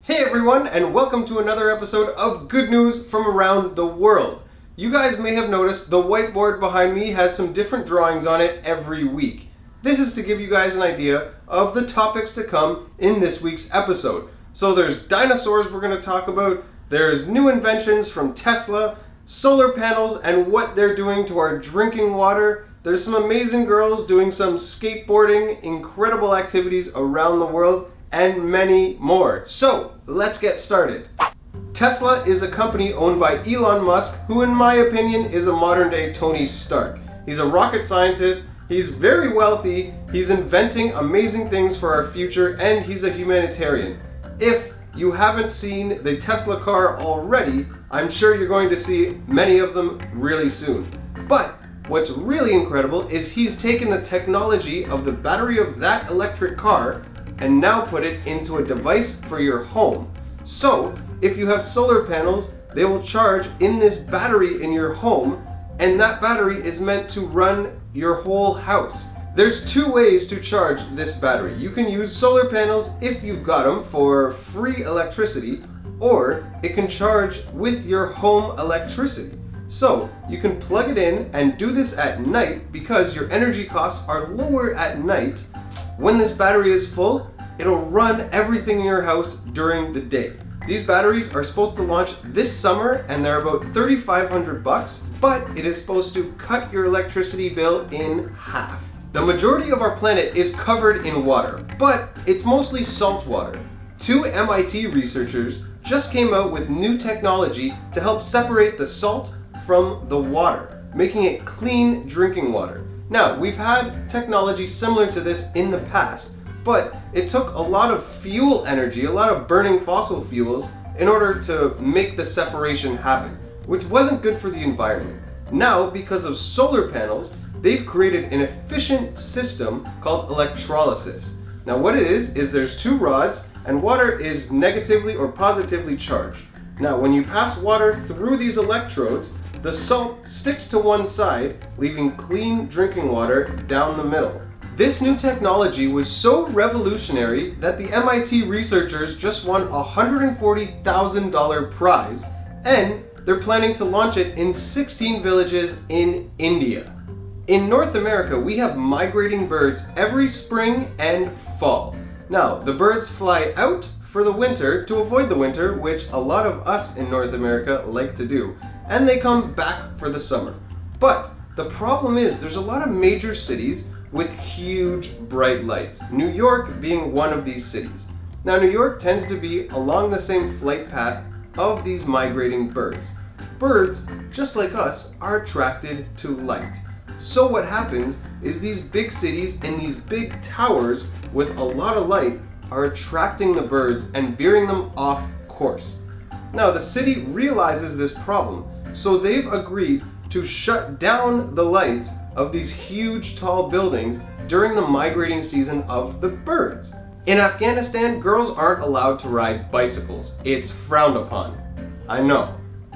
Hey everyone, and welcome to another episode of Good News from Around the World. You guys may have noticed the whiteboard behind me has some different drawings on it every week. This is to give you guys an idea of the topics to come in this week's episode. So there's dinosaurs we're going to talk about, there's new inventions from Tesla, solar panels and what they're doing to our drinking water, there's some amazing girls doing some skateboarding, incredible activities around the world, and many more. So, let's get started. Tesla is a company owned by Elon Musk, who in my opinion is a modern day Tony Stark. He's a rocket scientist, he's very wealthy, he's inventing amazing things for our future, and he's a humanitarian. If you haven't seen the Tesla car already, I'm sure you're going to see many of them really soon. But what's really incredible is he's taken the technology of the battery of that electric car and now put it into a device for your home. So, if you have solar panels, they will charge in this battery in your home, and that battery is meant to run your whole house. There's two ways to charge this battery. You can use solar panels if you've got them for free electricity, or it can charge with your home electricity. So, you can plug it in and do this at night because your energy costs are lower at night. When this battery is full, it'll run everything in your house during the day. These batteries are supposed to launch this summer and they're about $3,500, but it is supposed to cut your electricity bill in half. The majority of our planet is covered in water, but it's mostly salt water. Two MIT researchers just came out with new technology to help separate the salt from the water, making it clean drinking water. Now, we've had technology similar to this in the past, but it took a lot of fuel energy, a lot of burning fossil fuels in order to make the separation happen, which wasn't good for the environment. Now, because of solar panels, they've created an efficient system called electrolysis. Now, what it is there's two rods and water is negatively or positively charged. Now, when you pass water through these electrodes, the salt sticks to one side, leaving clean drinking water down the middle. This new technology was so revolutionary that the MIT researchers just won a $140,000 prize, and they're planning to launch it in 16 villages in India. In North America, we have migrating birds every spring and fall. Now, the birds fly out for the winter to avoid the winter, which a lot of us in North America like to do, and they come back for the summer. But the problem is there's a lot of major cities with huge bright lights, New York being one of these cities. Now, New York tends to be along the same flight path of these migrating birds. Birds, just like us, are attracted to light. So what happens is these big cities and these big towers with a lot of light are attracting the birds and veering them off course. Now, the city realizes this problem, so they've agreed to shut down the lights of these huge tall buildings during the migrating season of the birds. In Afghanistan, girls aren't allowed to ride bicycles. It's frowned upon. I know.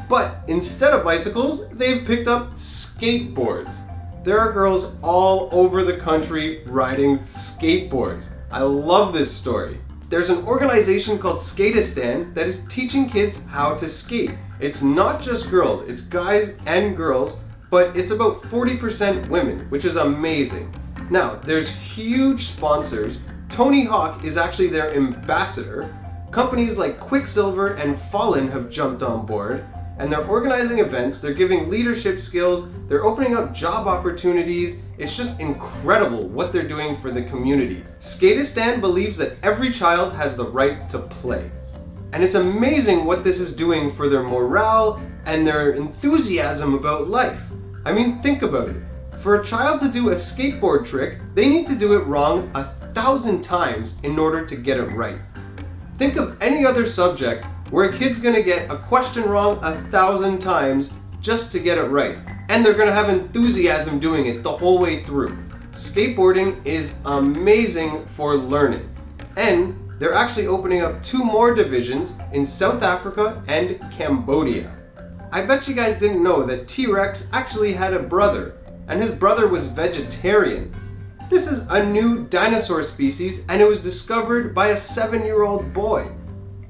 But instead of bicycles, they've picked up skateboards. There are girls all over the country riding skateboards. I love this story. There's an organization called Skateistan that is teaching kids how to skate. It's not just girls, it's guys and girls, but it's about 40% women, which is amazing. Now, there's huge sponsors. Tony Hawk is actually their ambassador. Companies like Quicksilver and Fallen have jumped on board, and they're organizing events, they're giving leadership skills, they're opening up job opportunities. It's just incredible what they're doing for the community. Skateistan believes that every child has the right to play. And it's amazing what this is doing for their morale and their enthusiasm about life. I mean, think about it. For a child to do a skateboard trick, they need to do it wrong 1,000 times in order to get it right. Think of any other subject where a kid's gonna get a question wrong 1,000 times just to get it right. And they're gonna have enthusiasm doing it the whole way through. Skateboarding is amazing for learning. And they're actually opening up 2 more divisions in South Africa and Cambodia. I bet you guys didn't know that T-Rex actually had a brother, and his brother was vegetarian. This is a new dinosaur species, and it was discovered by a 7-year-old boy.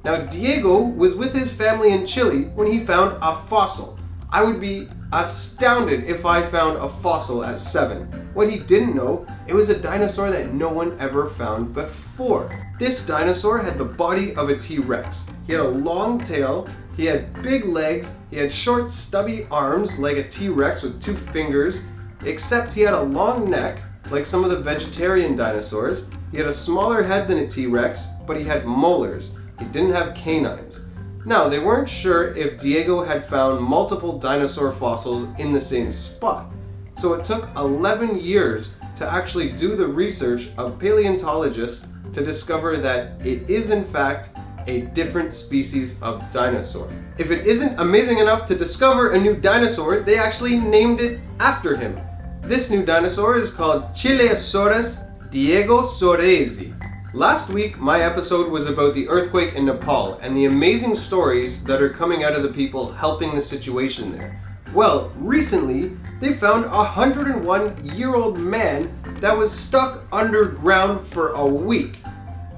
Now, Diego was with his family in Chile when he found a fossil. I would be astounded if I found a fossil at 7. What he didn't know, it was a dinosaur that no one ever found before. This dinosaur had the body of a T-Rex. He had a long tail, he had big legs, he had short stubby arms like a T-Rex with 2 fingers, except he had a long neck like some of the vegetarian dinosaurs. He had a smaller head than a T-Rex, but he had molars. He didn't have canines. Now, they weren't sure if Diego had found multiple dinosaur fossils in the same spot. So it took 11 years to actually do the research of paleontologists to discover that it is in fact a different species of dinosaur. If it isn't amazing enough to discover a new dinosaur, they actually named it after him. This new dinosaur is called Chileosaurus diegosauresi. Last week, my episode was about the earthquake in Nepal and the amazing stories that are coming out of the people helping the situation there. Well, recently, they found a 101-year-old man that was stuck underground for a week.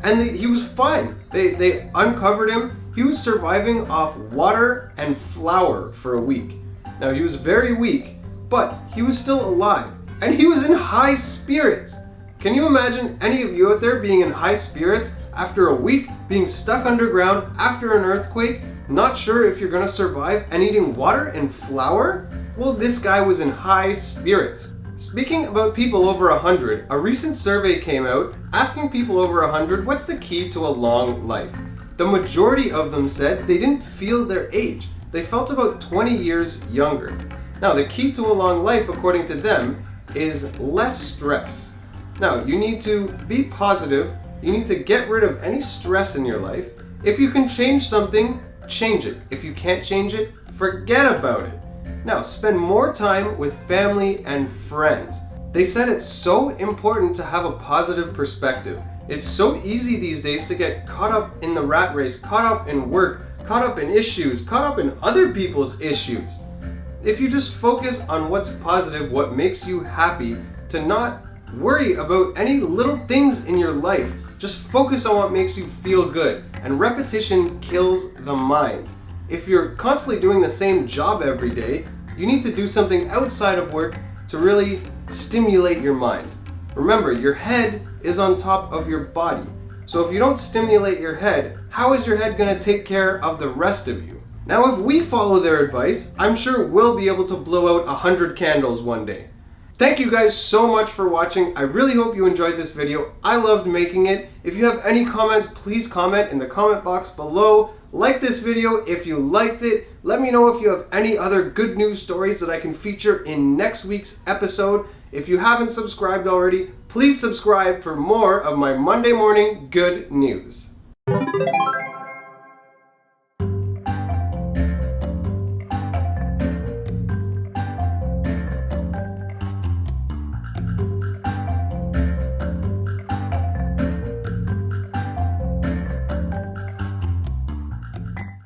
And he was fine. They uncovered him. He was surviving off water and flour for a week. Now, he was very weak, but he was still alive. And he was in high spirits. Can you imagine any of you out there being in high spirits after a week, being stuck underground after an earthquake, not sure if you're gonna survive, and eating water and flour? Well, this guy was in high spirits. Speaking about people over 100, a recent survey came out asking people over 100 what's the key to a long life. The majority of them said they didn't feel their age. They felt about 20 years younger. Now, the key to a long life, according to them, is less stress. Now, you need to be positive. You need to get rid of any stress in your life. If you can change something, change it. If you can't change it, forget about it. Now, spend more time with family and friends. They said it's so important to have a positive perspective. It's so easy these days to get caught up in the rat race, caught up in work, caught up in issues, caught up in other people's issues. If you just focus on what's positive, what makes you happy, to not worry about any little things in your life. Just focus on what makes you feel good. And repetition kills the mind. If you're constantly doing the same job every day, you need to do something outside of work to really stimulate your mind. Remember, your head is on top of your body. So if you don't stimulate your head, how is your head going to take care of the rest of you? Now, if we follow their advice, I'm sure we'll be able to blow out 100 candles one day. Thank you guys so much for watching. I really hope you enjoyed this video. I loved making it. If you have any comments, please comment in the comment box below. Like this video if you liked it. Let me know if you have any other good news stories that I can feature in next week's episode. If you haven't subscribed already, please subscribe for more of my Monday morning good news.